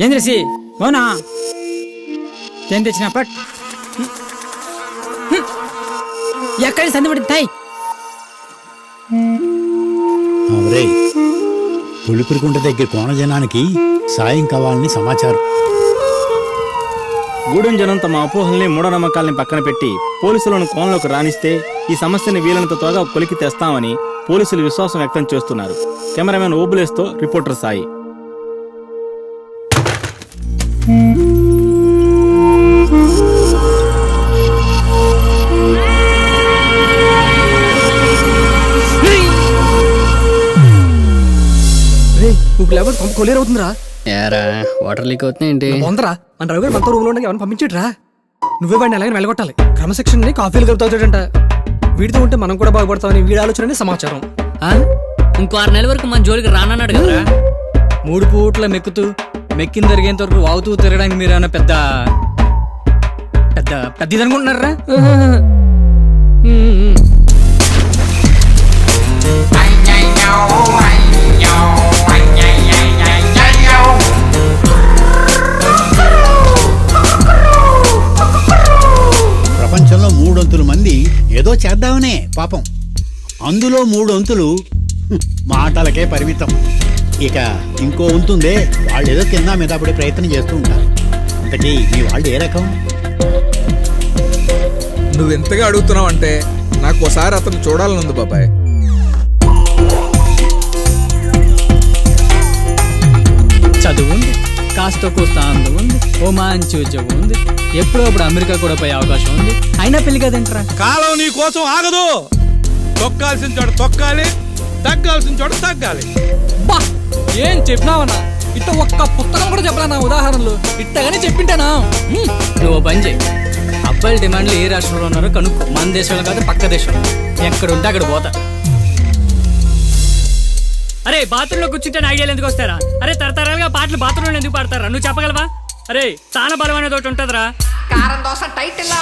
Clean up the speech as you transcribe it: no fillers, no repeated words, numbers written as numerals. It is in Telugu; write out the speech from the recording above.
ఏం చేసి అవునా ఏం తెచ్చిన పట్ ఎక్కడి సంది పడింది తాయి పులిపిరికుంట దగ్గర కోన జనానికి సాయం కావాలని సమాచారం. గూడెం జనం తమ అపోహల్ని మూఢనమ్మకాల్ని పక్కన పెట్టి పోలీసులను కోనలోకి రాణిస్తే ఈ సమస్యని వీలైనంత త్వరగా కొలికి తెస్తామని పోలీసులు విశ్వాసం వ్యక్తం చేస్తున్నారు. కెమెరామెన్ ఓబులేస్తో రిపోర్టర్ సాయి. కొలేరు అవుతుందిరా. ఏరా వాటర్ లీక్ అవుతుంది ఏంటి? బొందరా మన రవి గారు మనతో రూమ్ లో ఎవరిని పంపించట్రా. నువ్వే వాడిని ఎలాగైనా వెళ్ళగొట్టాలి. క్రమశిక్షణ కాఫీలు కలుపుతావుతాడంట. వీడితో ఉంటే మనం కూడా బాగుపడతామని వీడి ఆలోచన సమాచారం. ఇంకో 6 నెలల వరకు మన జోలికి రానన్నాడు కదరా. 3 పూట్ల మెక్కిన జరిగేంత వరకు వాగుతూ తిరగడానికి మీరు ఏమైనా పెద్ద పెద్ద పెద్ద ఇది అనుకుంటున్నారా? ప్రపంచంలో 3 వంతుల మంది ఏదో చేద్దామనే పాపం, అందులో 3 వంతులు మాటలకే పరిమితం. ఇక ఇంకో వంతుందే వాళ్ళు ఏదో కింద మీద పడే ప్రయత్నం చేస్తూ ఉంటారు. అంతకీ మీ వాళ్ళు ఏ రకం? నువ్వెంతగా అడుగుతున్నావు అంటే నాకు ఒకసారి అతను చూడాలనుంది బాబాయ్. చదువు ఉంది, కాస్త కోస్త అందం ఉంది, ఓ మంచి ఉద్యోగం ఉంది, ఎప్పుడో అప్పుడు అమెరికా కూడా పోయే అవకాశం ఉంది. అయినా పెళ్లి కదేంట్రా? కాలం నీ కోసం ఆగదు. తొక్కాల్సిన చోట తొక్కాలి, తగ్గాల్సిన చోట తగ్గాలి. బా ఏం చెప్పినావన్నా? ఇట్ట ఒక్క పుస్తకం కూడా చెప్పరా ఉదాహరణలు? ఇట్టగానే చెప్పింటానా? నువ్వు పని చేయి, అబ్బాయిల డిమాండ్లు ఏ రాష్ట్రంలో ఉన్నారో కనుక్కో. మన దేశంలో కాదు పక్క దేశంలో, ఎక్కడ ఉంటే అక్కడ పోతా. అరే బాత్రూంలో కూర్చుంటే ఐడియాలు ఎందుకు వస్తారా? అరే తరతరాలుగా పాటలు బాత్రూంలో ఎందుకు పాడతారా? నువ్వు చెప్పగలవా? అరే చాలా బలం అనేది ఒకటి ఉంటుందిరా. కారం దోశ టైటిల్